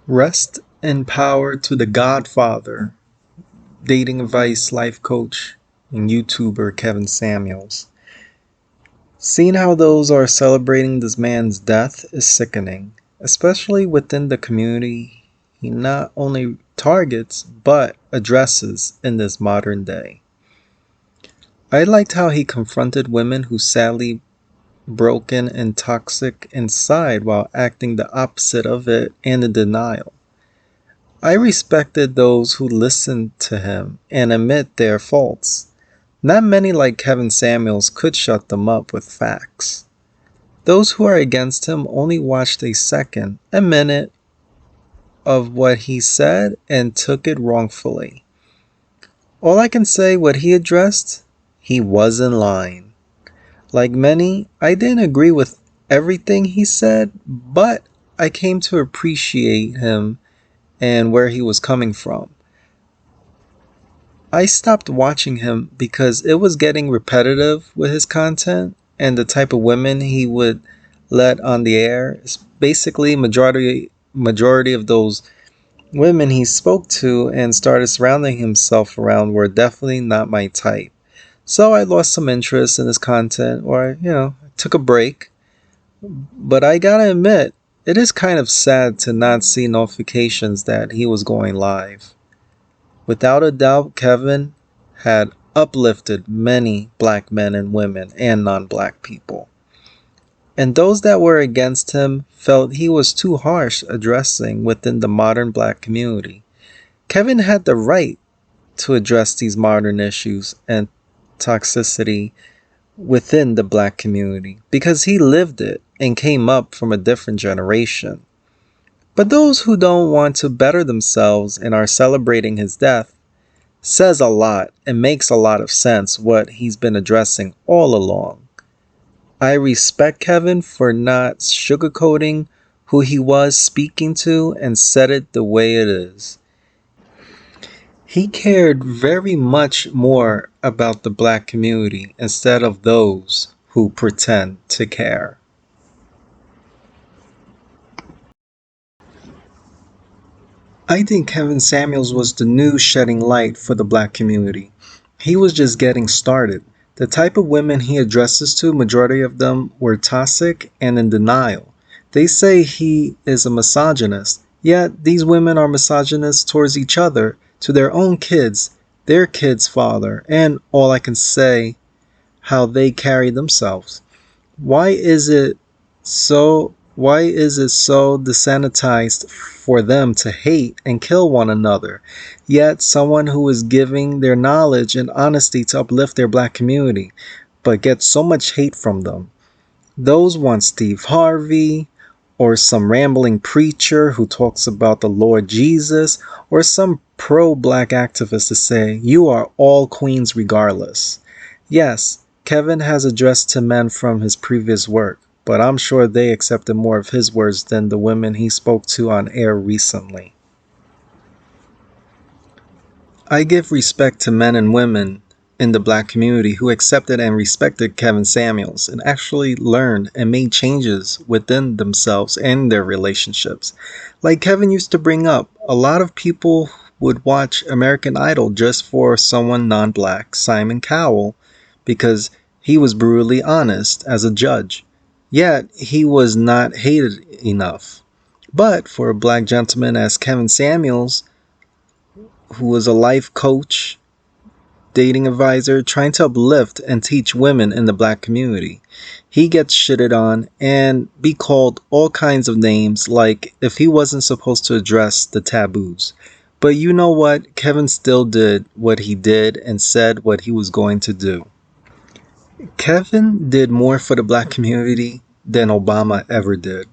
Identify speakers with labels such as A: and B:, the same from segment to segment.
A: Rest and power to the Godfather, dating advice life coach, and YouTuber Kevin Samuels. Seeing how those are celebrating this man's death is sickening, especially within the community he not only targets but addresses in this modern day. I liked how he confronted women who sadly broken and toxic inside while acting the opposite of it and in denial. I respected those who listened to him and admit their faults. Not many like Kevin Samuels could shut them up with facts. Those who are against him only watched a minute of what he said and took it wrongfully. All I can say what he addressed, he was in line. Like many, I didn't agree with everything he said, but I came to appreciate him and where he was coming from. I stopped watching him because it was getting repetitive with his content and the type of women he would let on the air. Basically, majority of those women he spoke to and started surrounding himself around were definitely not my type. So I lost some interest in his content, or took a break. But I gotta admit, it is kind of sad to not see notifications that he was going live. Without a doubt, Kevin had uplifted many black men and women and non-black people. And those that were against him felt he was too harsh addressing within the modern black community. Kevin had the right to address these modern issues and toxicity within the black community because he lived it and came up from a different generation. But those who don't want to better themselves and are celebrating his death says a lot and makes a lot of sense what he's been addressing all along. I respect Kevin for not sugarcoating who he was speaking to and said it the way it is. He cared very much more about the black community instead of those who pretend to care. I think Kevin Samuels was the new shedding light for the black community. He was just getting started. The type of women he addresses to, majority of them were toxic and in denial. They say he is a misogynist, yet these women are misogynists towards each other, to their own kids, their kids' father, and all I can say, how they carry themselves. Why is it so desanitized for them to hate and kill one another? Yet someone who is giving their knowledge and honesty to uplift their black community, but gets so much hate from them. Those want Steve Harvey, or some rambling preacher who talks about the Lord Jesus, or some pro-black activist to say, you are all queens regardless. Yes, Kevin has addressed to men from his previous work, but I'm sure they accepted more of his words than the women he spoke to on air recently. I give respect to men and women in the black community who accepted and respected Kevin Samuels and actually learned and made changes within themselves and their relationships. Like Kevin used to bring up, a lot of people would watch American Idol just for someone non-black, Simon Cowell, because he was brutally honest as a judge. Yet he was not hated enough. But for a black gentleman as Kevin Samuels, who was a life coach, dating advisor, trying to uplift and teach women in the black community, he gets shitted on and be called all kinds of names like if he wasn't supposed to address the taboos. But you know what? Kevin still did what he did and said what he was going to do. Kevin did more for the black community than Obama ever did.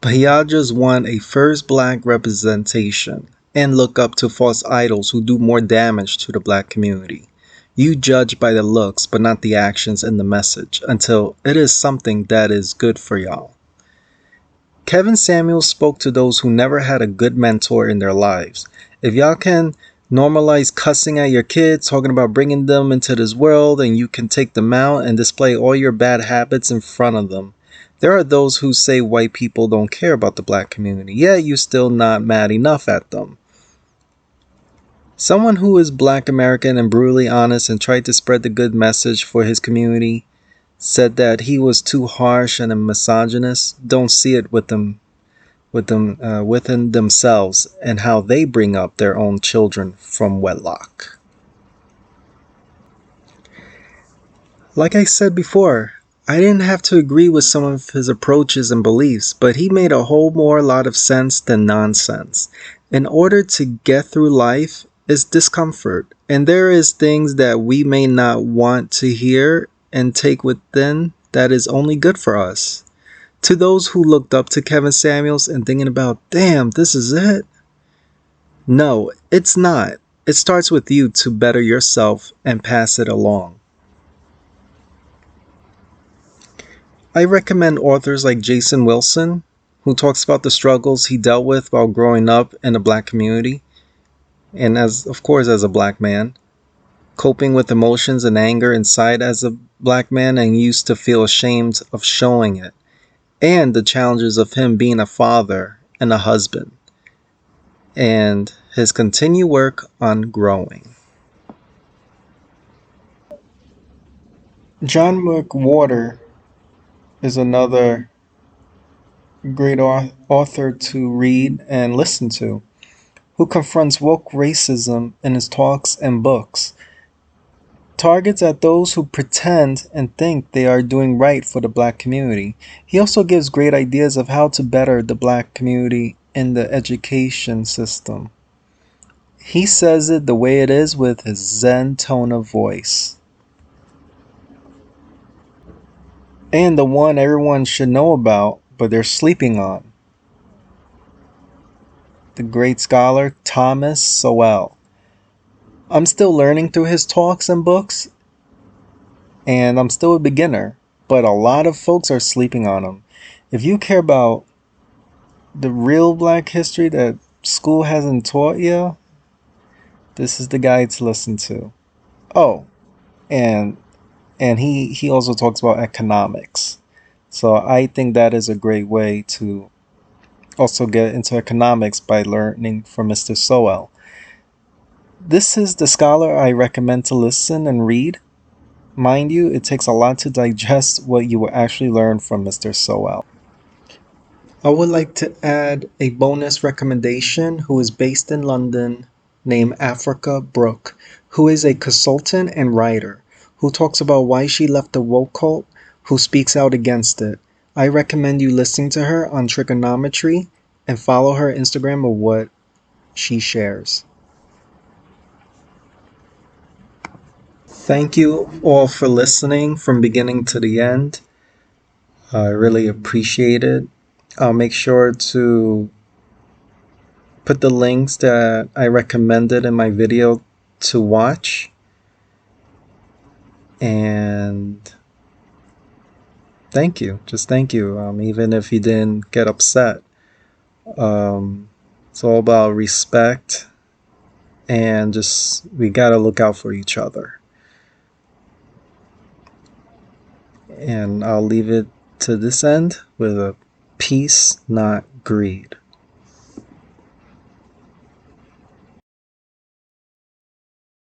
A: But y'all just want a first black representation and look up to false idols who do more damage to the black community. You judge by the looks but not the actions and the message until it is something that is good for y'all. Kevin Samuels spoke to those who never had a good mentor in their lives. If y'all can normalize cussing at your kids, talking about bringing them into this world, and you can take them out and display all your bad habits in front of them, There are those who say white people don't care about the black community, yet you're still not mad enough at them. Someone who is black American and brutally honest and tried to spread the good message for his community said that he was too harsh and a misogynist. Don't see it within themselves and how they bring up their own children from wedlock. Like I said before, I didn't have to agree with some of his approaches and beliefs, but he made a whole more lot of sense than nonsense. In order to get through life is discomfort, and there is things that we may not want to hear and take within that is only good for us. To those who looked up to Kevin Samuels and thinking about, damn, this is it? No, it's not. It starts with you to better yourself and pass it along. I recommend authors like Jason Wilson, who talks about the struggles he dealt with while growing up in the black community, and as a black man, coping with emotions and anger inside as a black man and used to feel ashamed of showing it, and the challenges of him being a father and a husband, and his continued work on growing. John McWhorter is another great author to read and listen to, who confronts woke racism in his talks and books, targets at those who pretend and think they are doing right for the black community. He also gives great ideas of how to better the black community in the education system. He says it the way it is with his zen tone of voice. And the one everyone should know about, but they're sleeping on, the great scholar Thomas Sowell. I'm still learning through his talks and books, and I'm still a beginner, but a lot of folks are sleeping on him. If you care about the real black history that school hasn't taught you, this is the guy to listen to. Oh, and he also talks about economics. So I think that is a great way to also get into economics by learning from Mr. Sowell. This is the scholar I recommend to listen and read. Mind you, it takes a lot to digest what you will actually learn from Mr. Sowell. I would like to add a bonus recommendation who is based in London named Africa Brooke, who is a consultant and writer who talks about why she left the woke cult, who speaks out against it. I recommend you listening to her on trigonometry and follow her Instagram of what she shares. Thank you all for listening from beginning to the end. I really appreciate it. I'll make sure to put the links that I recommended in my video to watch. And thank you. Just thank you. Even if you didn't get upset. It's all about respect. And just, we gotta look out for each other. And I'll leave it to this end with a peace, not greed.